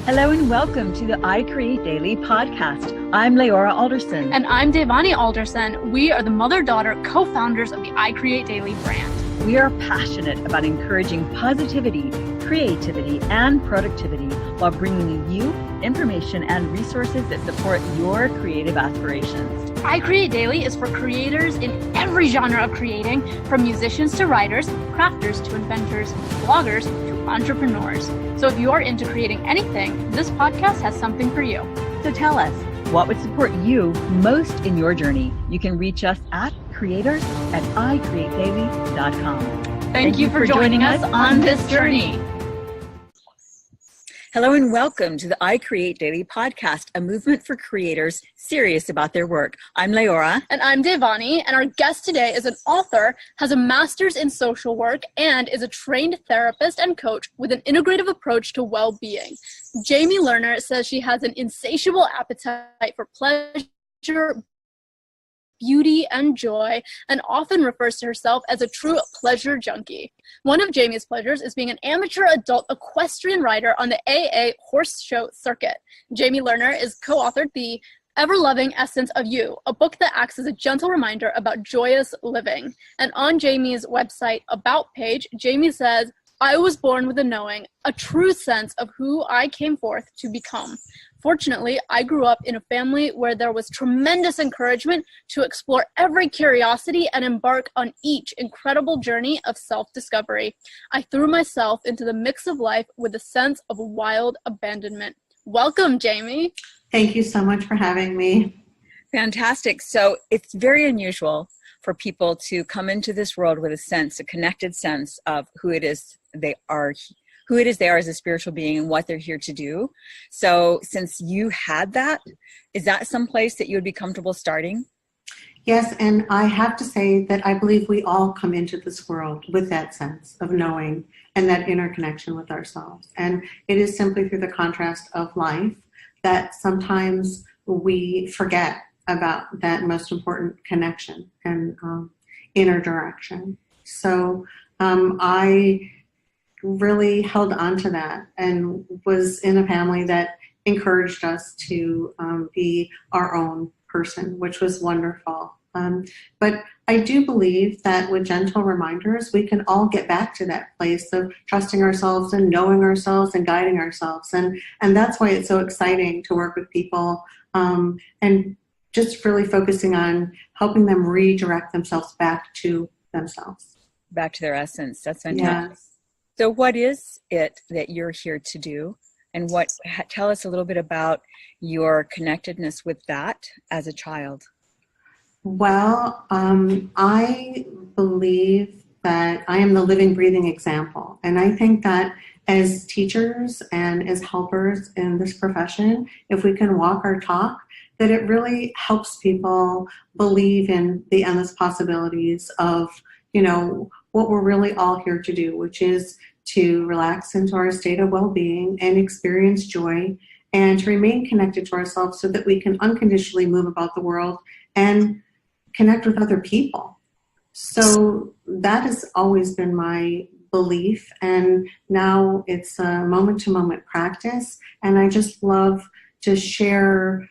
Hello and welcome to the I Create Daily podcast. I'm Leora Alderson. And I'm Devani Alderson. We are the mother-daughter co-founders of the I Create Daily brand. We are passionate about encouraging positivity, creativity, and productivity while bringing you information and resources that support your creative aspirations. I Create Daily is for creators in every genre of creating, from musicians to writers, crafters to inventors, bloggers to entrepreneurs. So if you're into creating anything, this podcast has something for you. So tell us, what would support you most in your journey? You can reach us at creators@icreatedaily.com. Thank you for joining us on this journey. Hello and welcome to the I Create Daily podcast, a movement for creators serious about their work. I'm Leora. And I'm Devani, and our guest today is an author, has a master's in social work, and is a trained therapist and coach with an integrative approach to well-being. Jamie Lerner says she has an insatiable appetite for pleasure, beauty, and joy, and often refers to herself as a true pleasure junkie. One of Jamie's pleasures is being an amateur adult equestrian rider on the AA horse show circuit. Jamie Lerner is co-authored the Ever-Loving Essence of You, a book that acts as a gentle reminder about joyous living. And on Jamie's website About page, Jamie says, "I was born with a knowing, a true sense of who I came forth to become. Fortunately, I grew up in a family where there was tremendous encouragement to explore every curiosity and embark on each incredible journey of self-discovery. I threw myself into the mix of life with a sense of wild abandonment." Welcome, Jamie. Thank you so much for having me. Fantastic. So it's very unusual for people to come into this world with a connected sense of who it is they are as a spiritual being and what they're here to do. So since you had that, is that someplace that you would be comfortable starting? Yes, and I have to say that I believe we all come into this world with that sense of knowing and that inner connection with ourselves. And it is simply through the contrast of life that sometimes we forget about that most important connection and inner direction. So I really held on to that and was in a family that encouraged us to be our own person, which was wonderful. But I do believe that with gentle reminders, we can all get back to that place of trusting ourselves and knowing ourselves and guiding ourselves. And that's why it's so exciting to work with people and just really focusing on helping them redirect themselves back to themselves. Back to their essence. That's fantastic. Yes. So what is it that you're here to do? And tell us a little bit about your connectedness with that as a child. Well, I believe that I am the living, breathing example. And I think that as teachers and as helpers in this profession, if we can walk our talk, that it really helps people believe in the endless possibilities of, what we're really all here to do, which is to relax into our state of well-being and experience joy and to remain connected to ourselves so that we can unconditionally move about the world and connect with other people. So that has always been my belief, and now it's a moment-to-moment practice, and I just love to share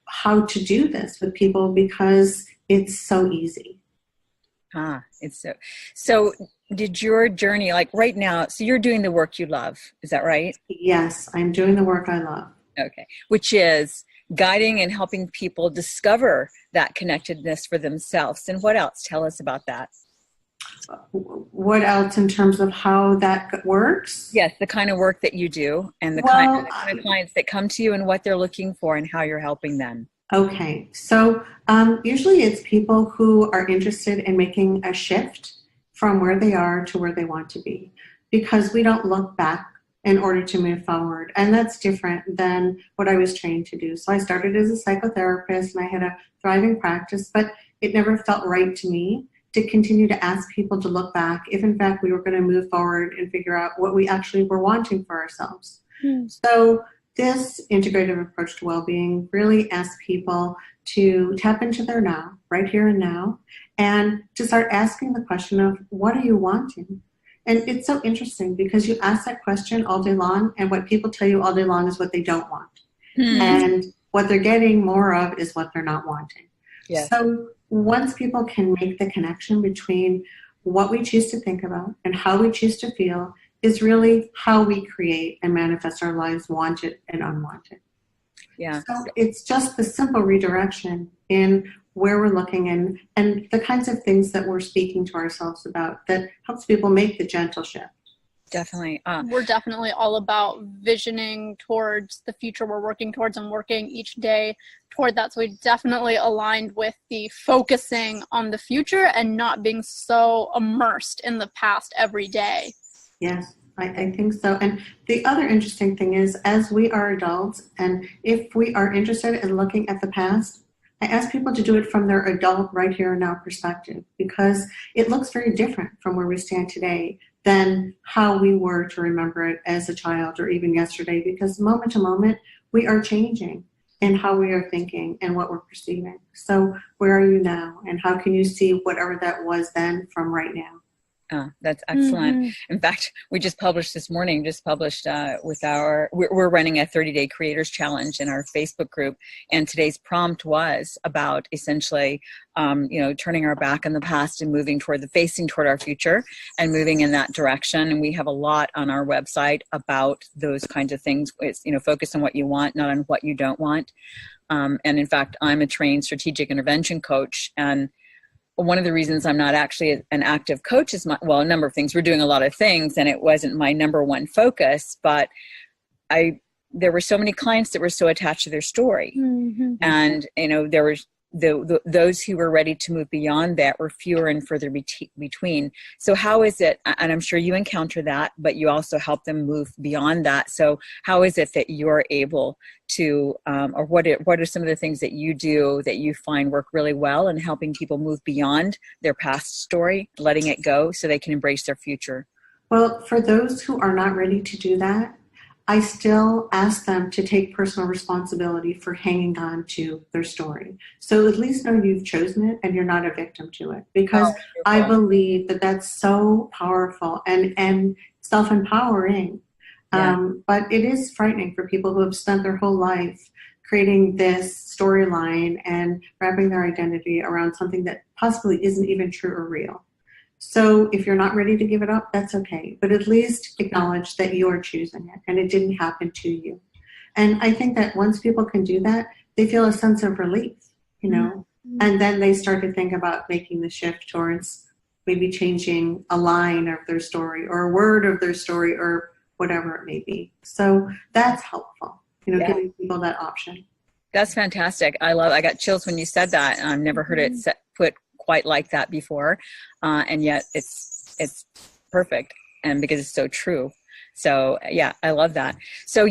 how to do this with people because it's so easy. It's so did your journey, like right now, so you're doing the work you love, is that right? Yes, I'm doing the work I love. Okay, which is guiding and helping people discover that connectedness for themselves. And what else? Tell us about that. What else in terms of how that works? Yes, the kind of work that you do and the kind of clients that come to you and what they're looking for and how you're helping them. Okay, so usually it's people who are interested in making a shift from where they are to where they want to be, because we don't look back in order to move forward. And that's different than what I was trained to do. So I started as a psychotherapist and I had a thriving practice, but it never felt right to me to continue to ask people to look back if in fact we were going to move forward and figure out what we actually were wanting for ourselves. So this integrative approach to well-being really asks people to tap into their now, right here and now, and to start asking the question of, what are you wanting? And it's so interesting because you ask that question all day long, and what people tell you all day long is what they don't want. And what they're getting more of is what they're not wanting. Yes. So once people can make the connection between what we choose to think about and how we choose to feel is really how we create and manifest our lives, wanted and unwanted. Yeah. So it's just the simple redirection in where we're looking and the kinds of things that we're speaking to ourselves about that helps people make the gentle shift. Definitely. We're definitely all about visioning towards the future we're working towards and working each day toward that. So we definitely aligned with the focusing on the future and not being so immersed in the past every day. Yes, I think so. And the other interesting thing is, as we are adults, and if we are interested in looking at the past, I ask people to do it from their adult right here and now perspective, because it looks very different from where we stand today than how we were to remember it as a child or even yesterday, because moment to moment, we are changing in how we are thinking and what we're perceiving. So where are you now? And how can you see whatever that was then from right now? That's excellent. In fact, we just published this morning, with we're running a 30-day creators challenge in our Facebook group. And today's prompt was about essentially, turning our back on the past and facing toward our future and moving in that direction. And we have a lot on our website about those kinds of things. It's, focus on what you want, not on what you don't want. And in fact, I'm a trained strategic intervention coach, and one of the reasons I'm not actually an active coach is a number of things. We're doing a lot of things, and it wasn't my number one focus, but there were so many clients that were so attached to their story. And, there were those who were ready to move beyond that were fewer and further between. So how is it, and I'm sure you encounter that, but you also help them move beyond that. So how is it that you're able to, or what are some of the things that you do that you find work really well in helping people move beyond their past story, letting it go so they can embrace their future? Well, for those who are not ready to do that, I still ask them to take personal responsibility for hanging on to their story. So at least know you've chosen it and you're not a victim to it, because I believe that that's so powerful and self-empowering. But it is frightening for people who have spent their whole life creating this storyline and wrapping their identity around something that possibly isn't even true or real. So if you're not ready to give it up, that's okay. But at least acknowledge that you are choosing it and it didn't happen to you. And I think that once people can do that, they feel a sense of relief, and then they start to think about making the shift towards maybe changing a line of their story or a word of their story or whatever it may be. So that's helpful, giving people that option. That's fantastic. I got chills when you said that. I've never heard it put quite like that before, and yet it's perfect, and because it's so true. So yeah, I love that. So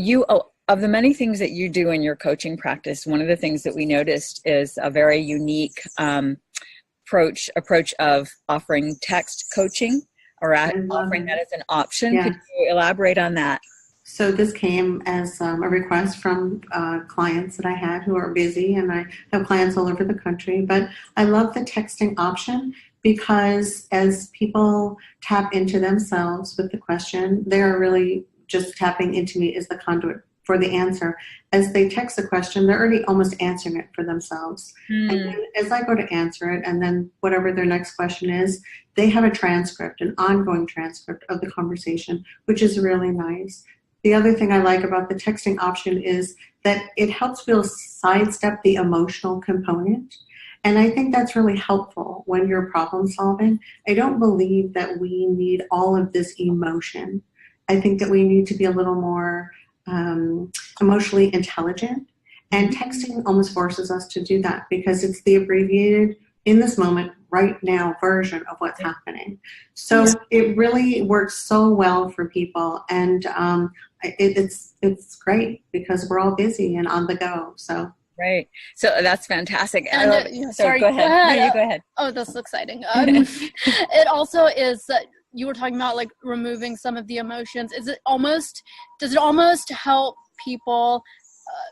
of the many things that you do in your coaching practice, one of the things that we noticed is a very unique approach of offering text coaching, or offering that as an option. Yeah. Could you elaborate on that? So this came as a request from clients that I had who are busy, and I have clients all over the country. But I love the texting option because as people tap into themselves with the question, they're really just tapping into me as the conduit for the answer. As they text the question, they're already almost answering it for themselves. And then as I go to answer it, and then whatever their next question is, they have a transcript, an ongoing transcript of the conversation, which is really nice. The other thing I like about the texting option is that it helps people sidestep the emotional component. And I think that's really helpful when you're problem solving. I don't believe that we need all of this emotion. I think that we need to be a little more emotionally intelligent. And texting almost forces us to do that because it's the abbreviated, in this moment, right now version of what's happening. So it really works so well for people. And it's great because we're all busy and on the go. So right. So that's fantastic. And, sorry, go ahead. No, you go ahead. Oh, that's exciting. It also is you were talking about like removing some of the emotions. Does it almost help people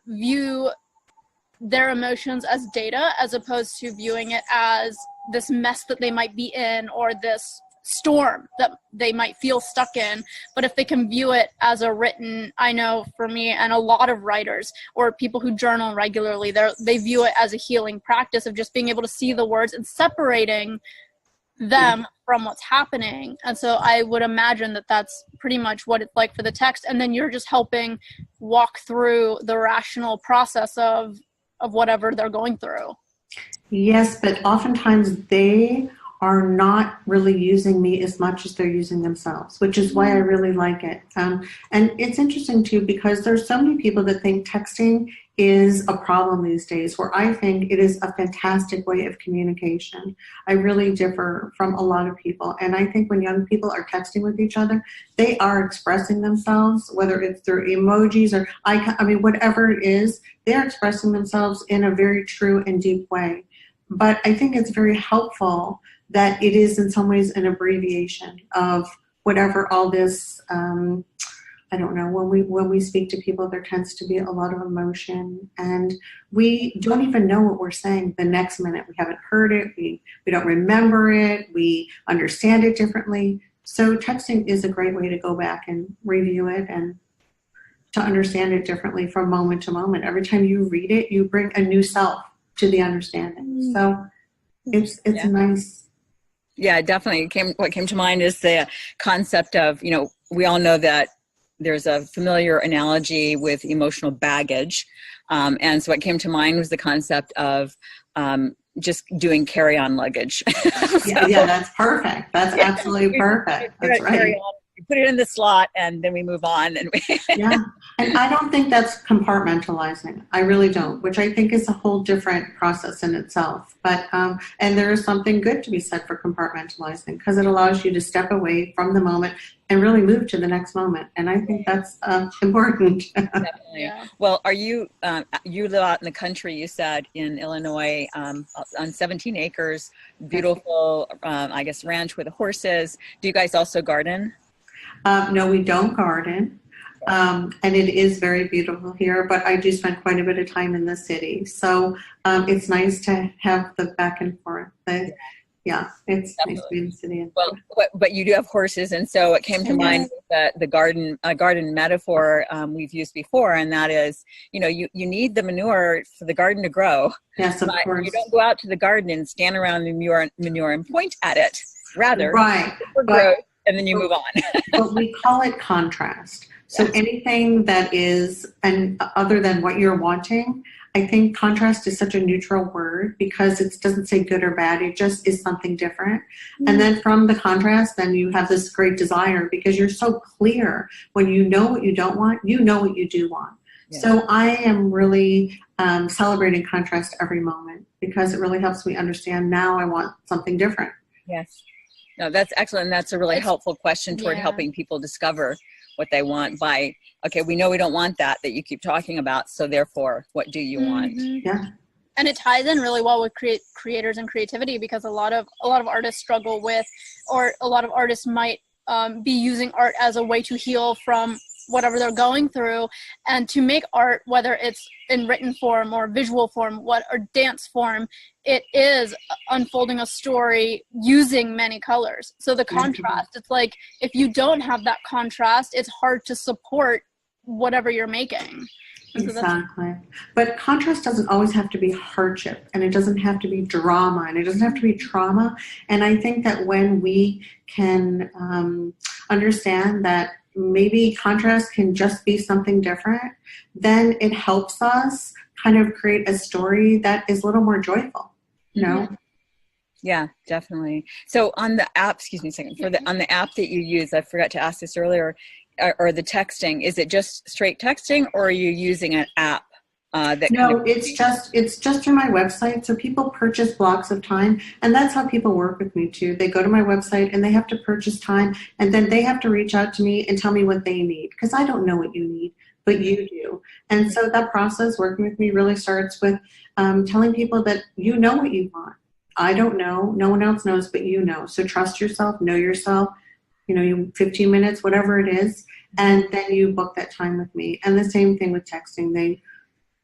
view their emotions as data as opposed to viewing it as this mess that they might be in or this storm that they might feel stuck in. But if they can view it as a written, I know for me and a lot of writers or people who journal regularly, they view it as a healing practice of just being able to see the words and separating them from what's happening. And so I would imagine that that's pretty much what it's like for the text. And then you're just helping walk through the rational process of whatever they're going through. Yes, but oftentimes they are not really using me as much as they're using themselves, which is why I really like it. And it's interesting too, because there's so many people that think texting is a problem these days, where I think it is a fantastic way of communication. I really differ from a lot of people. And I think when young people are texting with each other, they are expressing themselves, whether it's through emojis or I mean, whatever it is, they're expressing themselves in a very true and deep way. But I think it's very helpful that it is in some ways an abbreviation of whatever all this, I don't know, when we speak to people, there tends to be a lot of emotion, and we don't even know what we're saying the next minute. We haven't heard it, we don't remember it, we understand it differently. So texting is a great way to go back and review it and to understand it differently from moment to moment. Every time you read it, you bring a new self to the understanding. So it's nice. Yeah, definitely. What came to mind is the concept of, we all know that there's a familiar analogy with emotional baggage. And so what came to mind was the concept of just doing carry-on luggage. Yeah, that's perfect. That's absolutely perfect. That's right. You put it in the slot and then we move on. Yeah, and I don't think that's compartmentalizing. I really don't, which I think is a whole different process in itself. But and there is something good to be said for compartmentalizing, because it allows you to step away from the moment and really move to the next moment. And I think that's important. Definitely. Yeah. Well, are you live out in the country, you said, in Illinois, on 17 acres, beautiful, I guess, ranch with horses. Do you guys also garden? No, we don't garden. And it is very beautiful here, but I do spend quite a bit of time in the city. So it's nice to have the back and forth. Yeah, it's Definitely. Nice to be in the city. Well, but you do have horses, and so it came to mind the garden metaphor we've used before, and that is, you need the manure for the garden to grow. Yes, of course. You don't go out to the garden and stand around the manure and point at it. Rather, right. Growth, and then you move on. But we call it contrast. So anything that is, and other than what you're wanting, I think contrast is such a neutral word because it doesn't say good or bad. It just is something different. Mm-hmm. And then from the contrast, then you have this great desire because you're so clear when you know what you don't want, you know what you do want. Yeah. So I am really celebrating contrast every moment because it really helps me understand now I want something different. Yes. No, that's excellent. That's a really helpful question toward helping people discover what they want by, okay, we know we don't want that you keep talking about, so therefore, what do you want? Yeah. And it ties in really well with creators and creativity, because a lot of artists struggle with, or a lot of artists might be using art as a way to heal from whatever they're going through, and to make art, whether it's in written form or visual form, or dance form, it is unfolding a story using many colors. So the contrast, it's like, if you don't have that contrast, it's hard to support whatever you're making. Exactly. But contrast doesn't always have to be hardship, and it doesn't have to be drama, and it doesn't have to be trauma. And I think that when we can understand that maybe contrast can just be something different, then it helps us kind of create a story that is a little more joyful, Yeah, definitely. So on the app, excuse me a second, on the app that you use, I forgot to ask this earlier, or the texting, is it just straight texting, or are you using an app? It's just through my website. So people purchase blocks of time, and that's how people work with me too. They go to my website and they have to purchase time, and then they have to reach out to me and tell me what they need, because I don't know what you need, but you do. And so that process working with me really starts with telling people that you know what you want. I don't know, no one else knows, but you know. So trust yourself, know yourself, you 15 minutes, whatever it is, and then you book that time with me. And the same thing with texting.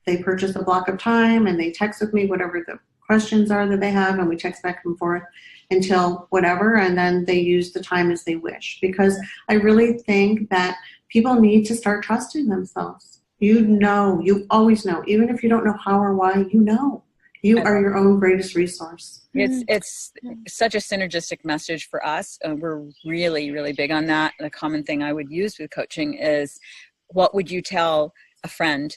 They purchase a block of time and they text with me, whatever the questions are that they have, and we text back and forth until whatever, and then they use the time as they wish. Because I really think that people need to start trusting themselves. You always know, even if you don't know how or why, you know. You are your own greatest resource. It's such a synergistic message for us. We're really, really big on that. The common thing I would use with coaching is, what would you tell a friend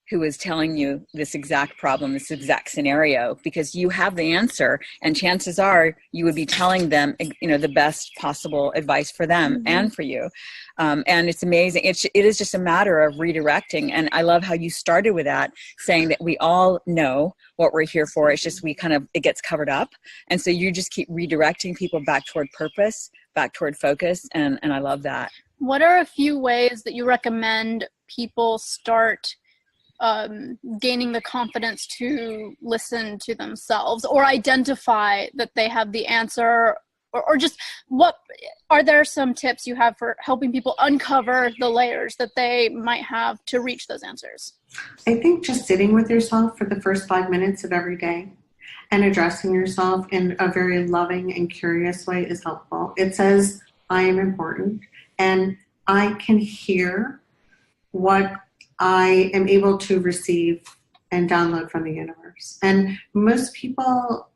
who is telling you this exact problem, this exact scenario? Because you have the answer, and chances are you would be telling them, the best possible advice for them and for you. And it's amazing. It is just a matter of redirecting. And I love how you started with that, saying that we all know what we're here for. It's just it gets covered up. And so you just keep redirecting people back toward purpose, back toward focus. And I love that. What are a few ways that you recommend people start gaining the confidence to listen to themselves, or identify that they have the answer, or just what are there some tips you have for helping people uncover the layers that they might have to reach those answers? I think just sitting with yourself for the first 5 minutes of every day and addressing yourself in a very loving and curious way is helpful. It says, I am important, and I can hear what I am able to receive and download from the universe. And most people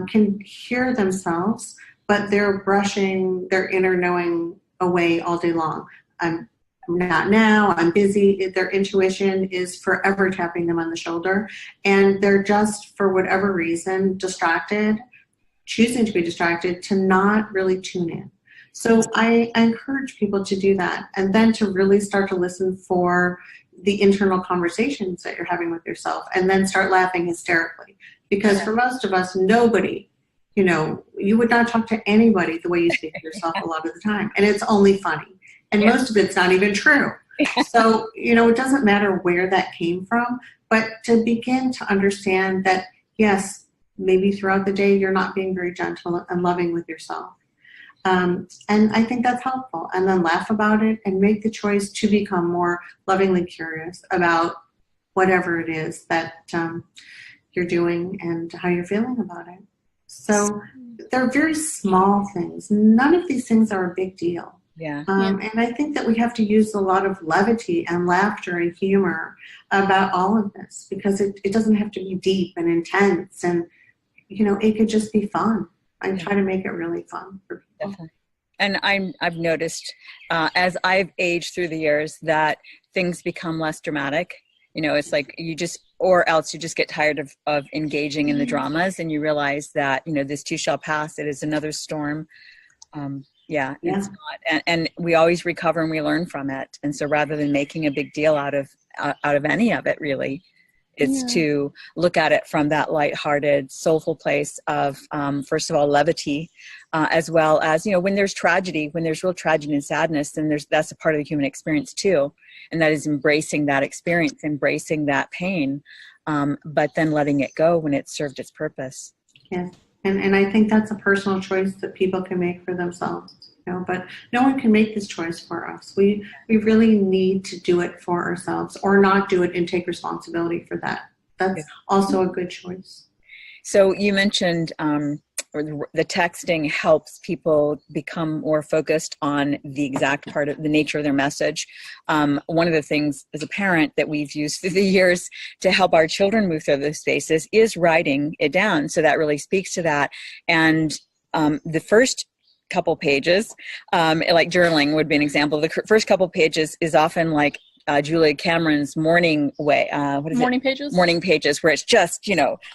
can hear themselves, but they're brushing their inner knowing away all day long. I'm not now, I'm busy. Their intuition is forever tapping them on the shoulder, and they're just, for whatever reason, distracted, choosing to be distracted, to not really tune in. So I encourage people to do that, and then to really start to listen for the internal conversations that you're having with yourself, and then start laughing hysterically. Because for most of us, nobody, you would not talk to anybody the way you speak to yourself a lot of the time. And it's only funny. And most of it's not even true. So, it doesn't matter where that came from, but to begin to understand that, yes, maybe throughout the day, you're not being very gentle and loving with yourself. And I think that's helpful. And then laugh about it and make the choice to become more lovingly curious about whatever it is that you're doing and how you're feeling about it. So they're very small things. None of these things are a big deal. Yeah. And I think that we have to use a lot of levity and laughter and humor about all of this, because it doesn't have to be deep and intense, and it could just be fun. I try to make it really fun for people. Definitely. And I've noticed as I've aged through the years that things become less dramatic. It's like or else you just get tired of engaging in the dramas, and you realize that, this too shall pass. It is another storm. It's not. And we always recover and we learn from it. And so rather than making a big deal out of any of it, really, it's to look at it from that lighthearted, soulful place of, first of all, levity, as well as, when there's tragedy, when there's real tragedy and sadness, then that's a part of the human experience too. And that is embracing that experience, embracing that pain, but then letting it go when it's served its purpose. Yes. And I think that's a personal choice that people can make for themselves. But no one can make this choice for us. We really need to do it for ourselves, or not do it and take responsibility for that. That's also a good choice. So you mentioned the texting helps people become more focused on the exact part of the nature of their message. One of the things as a parent that we've used through the years to help our children move through those spaces is writing it down. So that really speaks to that. And the first couple pages, like journaling would be an example. The first couple pages is often like Julia Cameron's morning way. Morning pages? Morning pages, where it's just,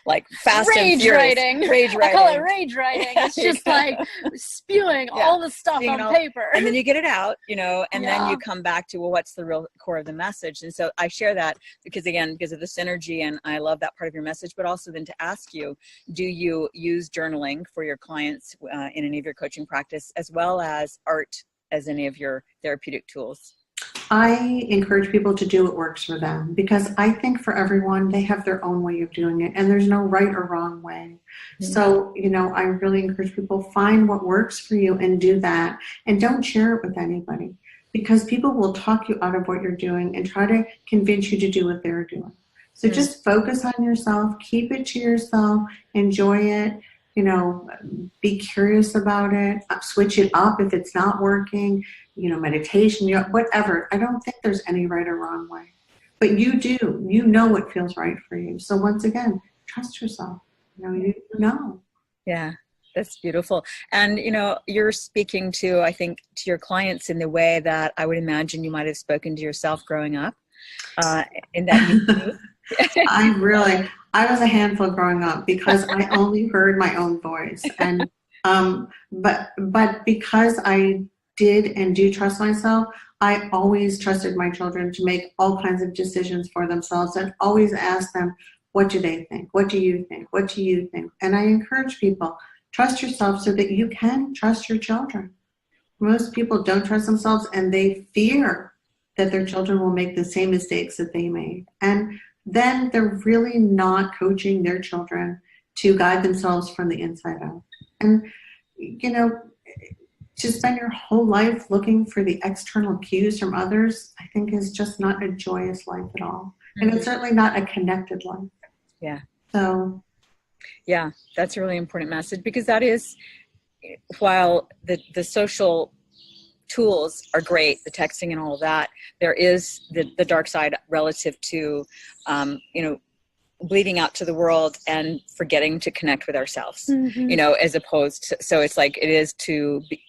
like fast and furious. Rage writing. I call it rage writing. It's just like spewing all the stuff on paper. And then you get it out, and then you come back to, well, what's the real core of the message? And so I share that because of the synergy, and I love that part of your message, but also then to ask you, do you use journaling for your clients in any of your coaching practice, as well as art as any of your therapeutic tools? I encourage people to do what works for them, because I think for everyone, they have their own way of doing it, and there's no right or wrong way. Mm-hmm. So, I really encourage people, find what works for you and do that, and don't share it with anybody, because people will talk you out of what you're doing and try to convince you to do what they're doing. So just focus on yourself, keep it to yourself, enjoy it, be curious about it, switch it up if it's not working, meditation, whatever. I don't think there's any right or wrong way. But you know what feels right for you. So once again, trust yourself. You know. Yeah, that's beautiful. And, you're speaking to, I think, to your clients in the way that I would imagine you might have spoken to yourself growing up. In that I was a handful growing up because I only heard my own voice. And, but because I did and do trust myself, I always trusted my children to make all kinds of decisions for themselves and always ask them, what do they think? What do you think? What do you think? And I encourage people, trust yourself so that you can trust your children. Most people don't trust themselves and they fear that their children will make the same mistakes that they made. And then they're really not coaching their children to guide themselves from the inside out. And, to spend your whole life looking for the external cues from others, I think is just not a joyous life at all. And it's certainly not a connected life. Yeah. So. Yeah, that's a really important message, because that is, while the social tools are great, the texting and all of that, there is the dark side relative to, bleeding out to the world and forgetting to connect with ourselves, as opposed to, so it's like it is to be,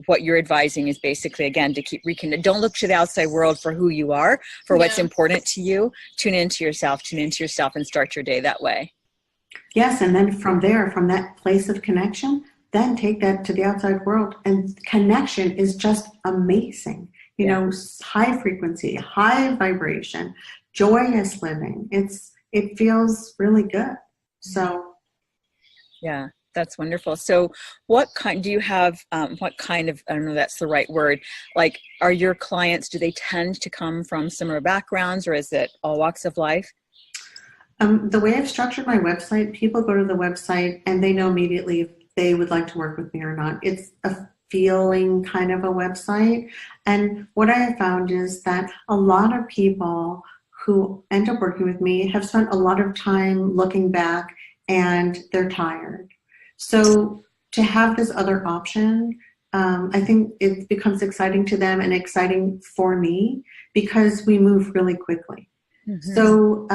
what you're advising is basically, again, to keep reconnected. Don't look to the outside world for who you are, for what's important to you. Tune into yourself, and start your day that way. Yes, and then from there, from that place of connection, then take that to the outside world. And connection is just amazing. High frequency, high vibration, joyous living. It feels really good. So. Yeah. That's wonderful. So what kind do you have, what kind of, I don't know if that's the right word, like, are your clients, do they tend to come from similar backgrounds, or is it all walks of life? The way I've structured my website, people go to the website and they know immediately if they would like to work with me or not. It's a feeling kind of a website. And what I have found is that a lot of people who end up working with me have spent a lot of time looking back and they're tired. So to have this other option, I think it becomes exciting to them and exciting for me because we move really quickly. So,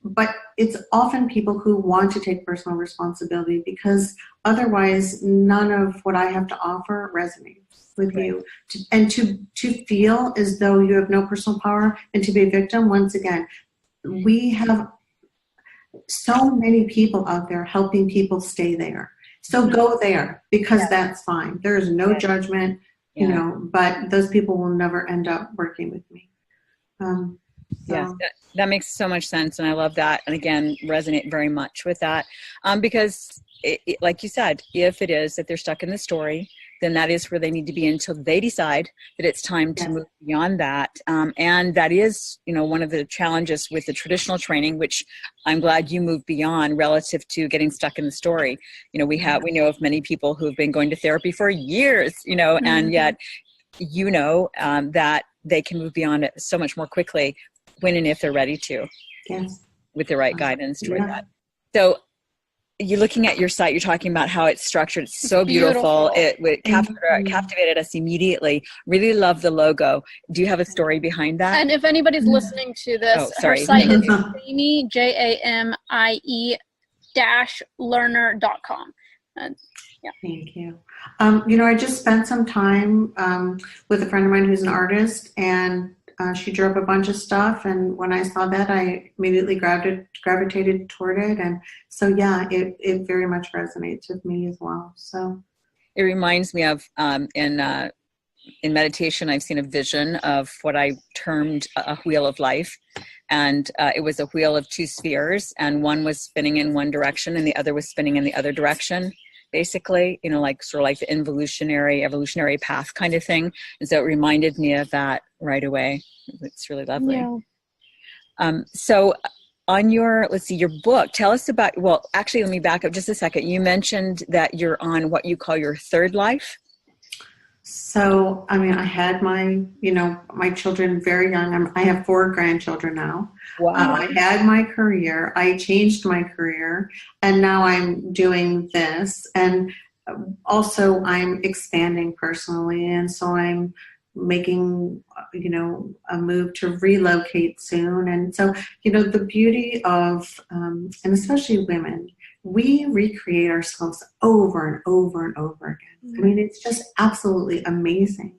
but it's often people who want to take personal responsibility because otherwise none of what I have to offer resonates with you. And to feel as though you have no personal power and to be a victim, once again, we have so many people out there helping people stay there. So go there because that's fine. There is no judgment, but those people will never end up working with me. Yeah, that makes so much sense. And I love that. And again, resonate very much with that because like you said, if it is that they're stuck in the story, then that is where they need to be until they decide that it's time to move beyond that. And that is, one of the challenges with the traditional training, which I'm glad you moved beyond relative to getting stuck in the story. We know of many people who've been going to therapy for years, and yet, that they can move beyond it so much more quickly when and if they're ready to, with the right guidance toward that. So, you're looking at your site, you're talking about how it's structured. It's so beautiful. It captivated us immediately. Really love the logo. Do you have a story behind that? And if anybody's listening to this, her site is Jamie, JAMIE-Lerner.com. Thank you. I just spent some time with a friend of mine who's an artist, and she drew up a bunch of stuff, and when I saw that, I immediately gravitated toward it, and so it very much resonates with me as well. So it reminds me of in meditation, I've seen a vision of what I termed a wheel of life, and it was a wheel of two spheres, and one was spinning in one direction, and the other was spinning in the other direction. Basically, like sort of like the evolutionary path kind of thing. And so it reminded me of that right away. It's really lovely. Yeah. So on your book, tell us about, actually, let me back up just a second. You mentioned that you're on what you call your third life. So, I mean, I had my children very young. I have 4 grandchildren now. Wow. I had my career. I changed my career, and now I'm doing this. And also, I'm expanding personally, and so I'm making, a move to relocate soon. And so, the beauty of, and especially women, we recreate ourselves over and over and over again. I mean, it's just absolutely amazing,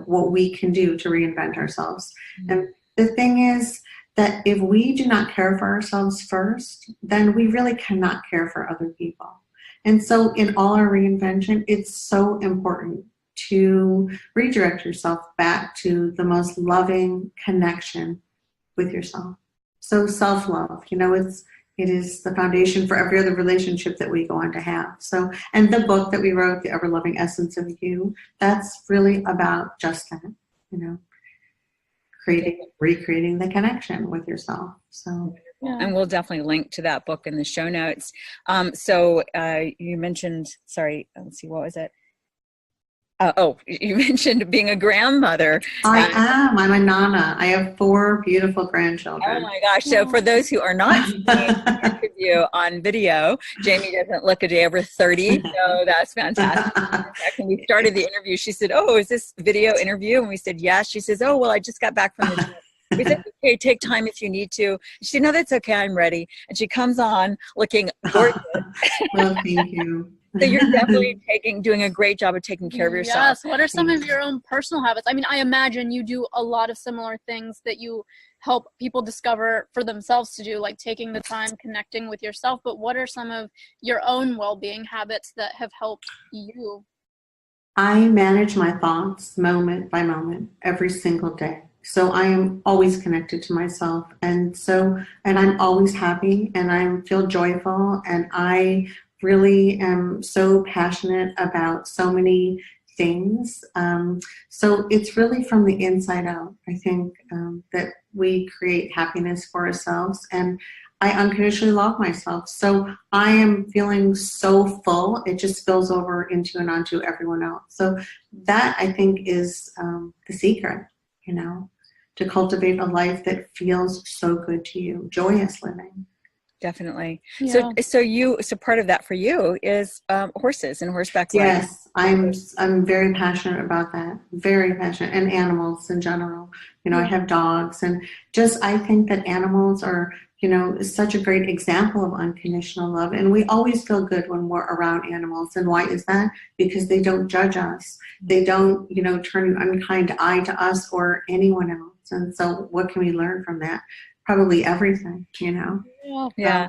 what we can do to reinvent ourselves. And the thing is that if we do not care for ourselves first, then we really cannot care for other people. And so in all our reinvention, it's so important to redirect yourself back to the most loving connection with yourself. So self-love, it is the foundation for every other relationship that we go on to have. So, and the book that we wrote, The Ever-Loving Essence of You, that's really about just that, recreating the connection with yourself. So, yeah. And we'll definitely link to that book in the show notes. So you mentioned, let's see, what was it? You mentioned being a grandmother. I am. I'm a nana. I have 4 beautiful grandchildren. Oh my gosh. So for those who are not seeing the interview on video, Jamie doesn't look a day over 30. So that's fantastic. In fact, when we started the interview, she said, "Oh, is this video interview?" And we said, "Yes." She says, "Oh, well, I just got back from the gym." We said, "Okay, take time if you need to." She said, "No, that's okay. I'm ready." And she comes on looking gorgeous. Well, thank you. So you're definitely doing a great job of taking care of yourself. Yes. What are some of your own personal habits? I mean, I imagine you do a lot of similar things that you help people discover for themselves to do, like taking the time, connecting with yourself. But what are some of your own well-being habits that have helped you? I manage my thoughts moment by moment every single day. So I am always connected to myself. And I'm always happy, and I feel joyful, and I really am so passionate about so many things. So it's really from the inside out, I think, that we create happiness for ourselves. And I unconditionally love myself. So I am feeling so full, it just spills over into and onto everyone else. So that, I think, is the secret, to cultivate a life that feels so good to you, joyous living. Definitely. Yeah. So part of that for you is horses and horseback riding. Yes, I'm very passionate about that. Very passionate, and animals in general. I have dogs, and I think that animals are, such a great example of unconditional love. And we always feel good when we're around animals. And why is that? Because they don't judge us. They don't, turn an unkind eye to us or anyone else. And so what can we learn from that? Probably everything, Yeah.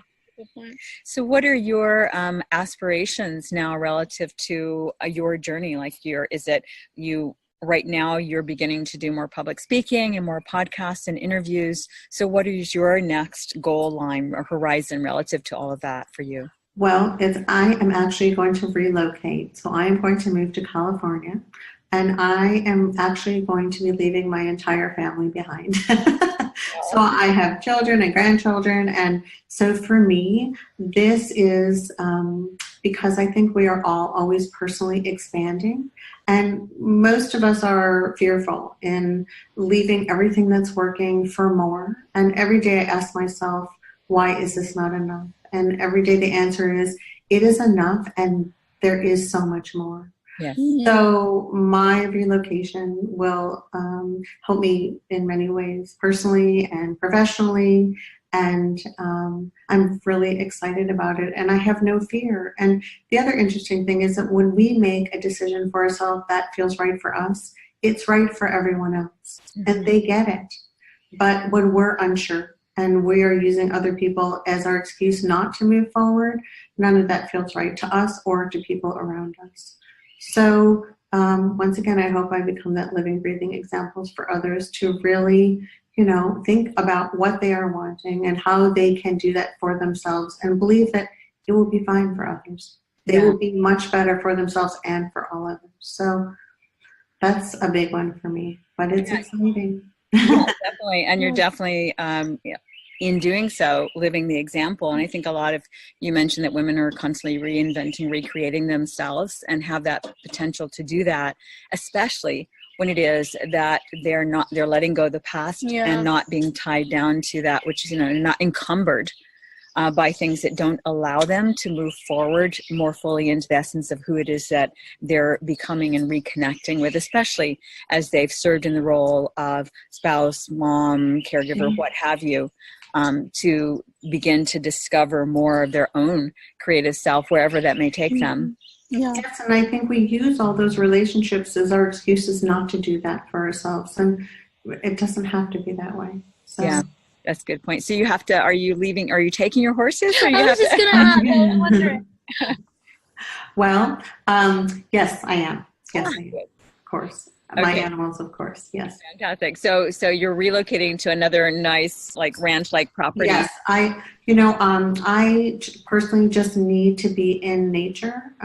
So what are your aspirations now relative to your journey? Is it right now you're beginning to do more public speaking and more podcasts and interviews. So what is your next goal line or horizon relative to all of that for you? Well, I am actually going to relocate. So I am going to move to California, and I am actually going to be leaving my entire family behind. So I have children and grandchildren. And so for me, this is because I think we are all always personally expanding. And most of us are fearful in leaving everything that's working for more. And every day I ask myself, why is this not enough? And every day the answer is, it is enough, and there is so much more. Yes. So my relocation will help me in many ways, personally and professionally, and I'm really excited about it, and I have no fear. And the other interesting thing is that when we make a decision for ourselves that feels right for us, it's right for everyone else, and they get it. But when we're unsure and we are using other people as our excuse not to move forward, none of that feels right to us or to people around us. So once again, I hope I become that living, breathing examples for others to really, think about what they are wanting and how they can do that for themselves, and believe that it will be fine for others. They will be much better for themselves and for all others. So that's a big one for me, but it's exciting. Yeah, definitely. And you're definitely in doing so, living the example. And I think you mentioned that women are constantly reinventing, recreating themselves and have that potential to do that, especially when it is that they're letting go of the past and not being tied down to that, which is, not encumbered by things that don't allow them to move forward more fully into the essence of who it is that they're becoming and reconnecting with, especially as they've served in the role of spouse, mom, caregiver, what have you, to begin to discover more of their own creative self, wherever that may take them. Yeah. Yes, and I think we use all those relationships as our excuses not to do that for ourselves, and it doesn't have to be that way. So. Yeah. That's a good point. So are you taking your horses? Or I was just going to ask, I was wondering. Well, yes, I am. Yes, I am. Of course. My animals, of course. Yes. Fantastic. So you're relocating to another nice, ranch-like property. Yes. I personally just need to be in nature.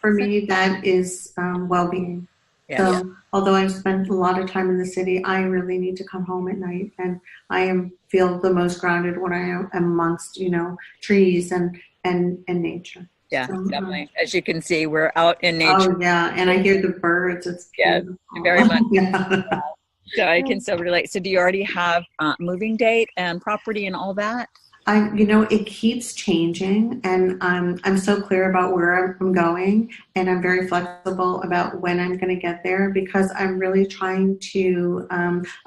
For me, that is well-being. Yeah. So although I've spent a lot of time in the city, I really need to come home at night, and I feel the most grounded when I am amongst, trees and nature. Yeah, so, definitely. As you can see, we're out in nature. Oh yeah, and I hear the birds. It's beautiful. Very much. Yeah. So I can so relate. So do you already have moving date and property and all that? It keeps changing, and I'm so clear about where I'm going, and I'm very flexible about when I'm going to get there, because I'm really trying to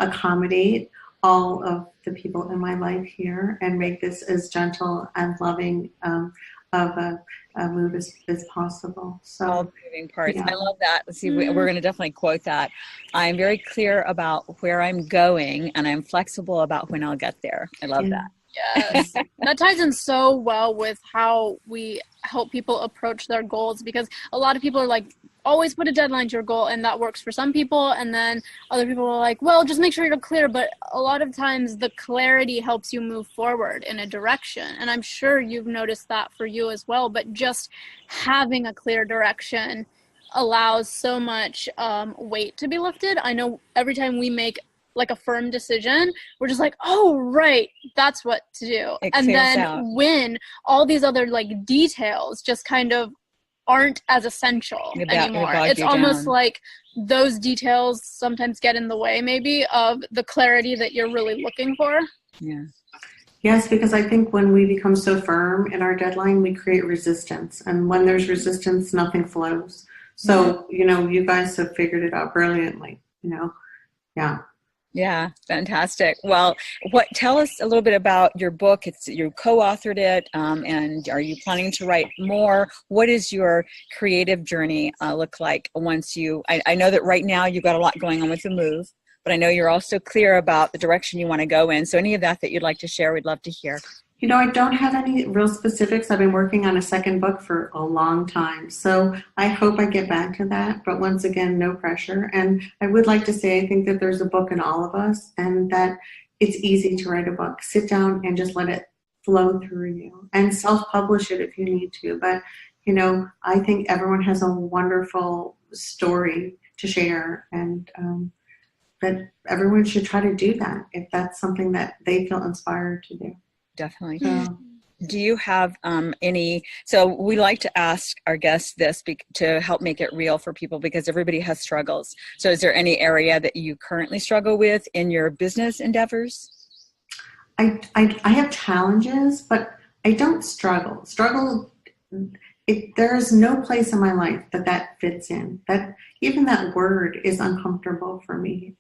accommodate all of the people in my life here and make this as gentle and loving of a move as possible. So all the moving parts. Yeah. I love that. Let's see, we're going to definitely quote that. I'm very clear about where I'm going, and I'm flexible about when I'll get there. I love that. Yes. That ties in so well with how we help people approach their goals, because a lot of people are like, always put a deadline to your goal, and that works for some people, and then other people are like, well, just make sure you're clear. But a lot of times the clarity helps you move forward in a direction, and I'm sure you've noticed that for you as well. But just having a clear direction allows so much weight to be lifted. I know every time we make a firm decision, we're just like, oh, right, that's what to do. And then when all these other details just kind of aren't as essential anymore, it's almost like those details sometimes get in the way maybe of the clarity that you're really looking for. Yeah. Yes, because I think when we become so firm in our deadline, we create resistance, and when there's resistance, nothing flows. So you guys have figured it out brilliantly. Yeah. Yeah, fantastic. Well, tell us a little bit about your book. You co-authored it, and are you planning to write more? What is your creative journey look like once I know that right now you've got a lot going on with the move, but I know you're also clear about the direction you want to go in. So any of that you'd like to share, we'd love to hear. I don't have any real specifics. I've been working on a second book for a long time, so I hope I get back to that. But once again, no pressure. And I would like to say I think that there's a book in all of us, and that it's easy to write a book. Sit down and just let it flow through you, and self-publish it if you need to. But, I think everyone has a wonderful story to share, and that everyone should try to do that if that's something that they feel inspired to do. Definitely. Do you have so we like to ask our guests this to help make it real for people, because everybody has struggles. So is there any area that you currently struggle with in your business endeavors? I have challenges, but I don't struggle. There's no place in my life that fits in. That even that word is uncomfortable for me.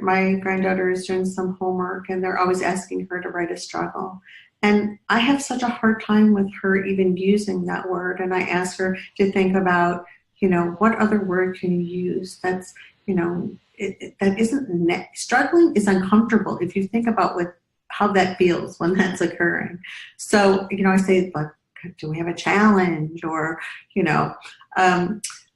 My granddaughter is doing some homework, and they're always asking her to write a struggle. And I have such a hard time with her even using that word. And I ask her to think about, what other word can you use that's, that isn't struggling is uncomfortable if you think about how that feels when that's occurring. So, I say, do we have a challenge, or,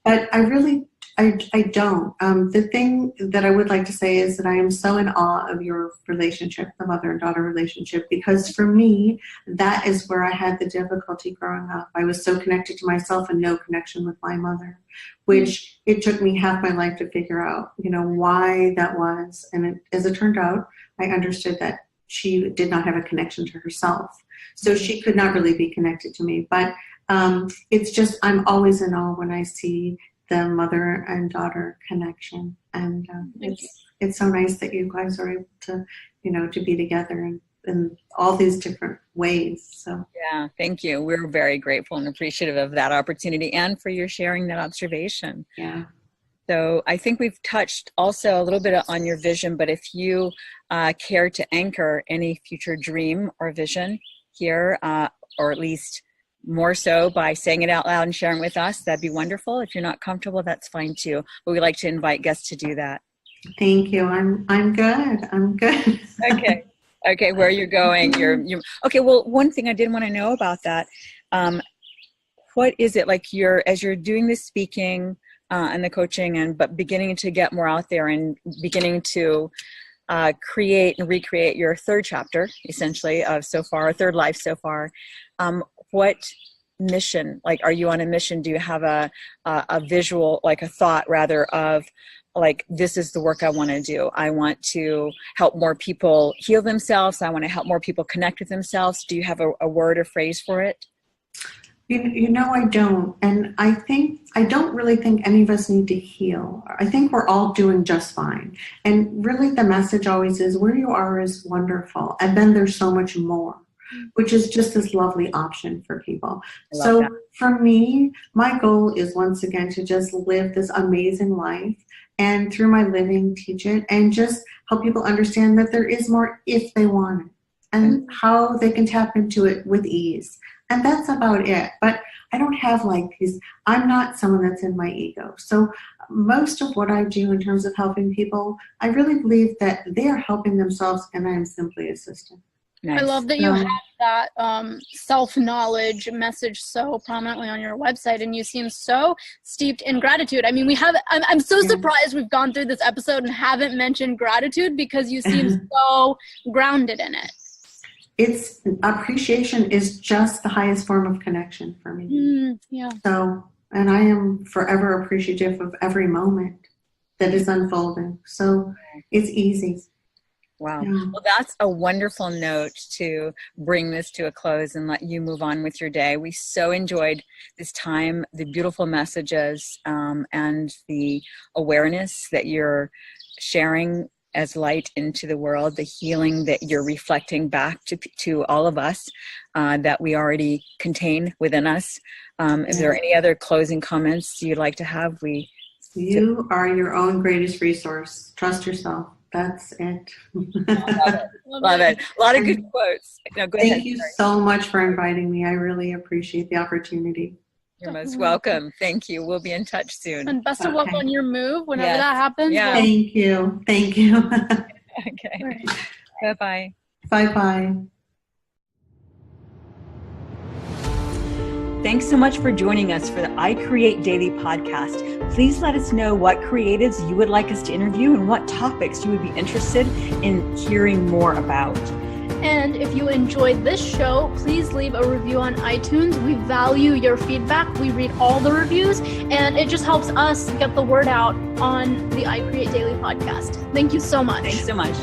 but I really, I don't. The thing that I would like to say is that I am so in awe of your relationship, the mother and daughter relationship, because for me, that is where I had the difficulty growing up. I was so connected to myself and no connection with my mother, which it took me half my life to figure out, why that was. And as it turned out, I understood that she did not have a connection to herself. So she could not really be connected to me. But it's just, I'm always in awe when I see the mother and daughter connection. And it's so nice that you guys are able to, to be together in all these different ways. So yeah, thank you. We're very grateful and appreciative of that opportunity and for your sharing that observation. Yeah. So I think we've touched also a little bit on your vision, but if you care to anchor any future dream or vision here, or at least more so by saying it out loud and sharing with us, that'd be wonderful. If you're not comfortable, that's fine too. But we like to invite guests to do that. Thank you. I'm good. I'm good. Okay. Where you're going? You okay. Well, one thing I did want to know about that. What is it like? As you're doing the speaking and the coaching, but beginning to get more out there and beginning to create and recreate your third chapter, essentially, of so far, third life so far. What mission? Like, are you on a mission? Do you have a visual, like a thought rather of, like, this is the work I want to do. I want to help more people heal themselves. I want to help more people connect with themselves. Do you have a word or phrase for it? I don't. And I don't really think any of us need to heal. I think we're all doing just fine. And really the message always is where you are is wonderful. And then there's so much more, which is just this lovely option for people. So that. For me, my goal is once again to just live this amazing life. And through my living, teach it and just help people understand that there is more if they want it and how they can tap into it with ease. And that's about it. But I don't have I'm not someone that's in my ego. So most of what I do in terms of helping people, I really believe that they are helping themselves and I am simply assisting. Nice. I love that you have that self-knowledge message so prominently on your website, and you seem so steeped in gratitude. I mean, I'm so surprised we've gone through this episode and haven't mentioned gratitude because you seem so grounded in it. It's appreciation is just the highest form of connection for me. Yeah. So, and I am forever appreciative of every moment that is unfolding. So it's easy. Wow. Yeah. Well, that's a wonderful note to bring this to a close and let you move on with your day. We so enjoyed this time, the beautiful messages, and the awareness that you're sharing as light into the world, the healing that you're reflecting back to all of us that we already contain within us. If there are any other closing comments you'd like to have, you are your own greatest resource. Trust yourself. That's it. Love it. A lot of good quotes. No, go ahead. Thank you so much for inviting me. I really appreciate the opportunity. You're most welcome. Thank you. We'll be in touch soon. And best of luck on your move whenever that happens. Yeah. Thank you. Thank you. Okay. Right. Bye-bye. Bye-bye. Thanks so much for joining us for the I Create Daily podcast. Please let us know what creatives you would like us to interview and what topics you would be interested in hearing more about. And if you enjoyed this show, please leave a review on iTunes. We value your feedback. We read all the reviews, and it just helps us get the word out on the I Create Daily podcast. Thank you so much. Thanks so much.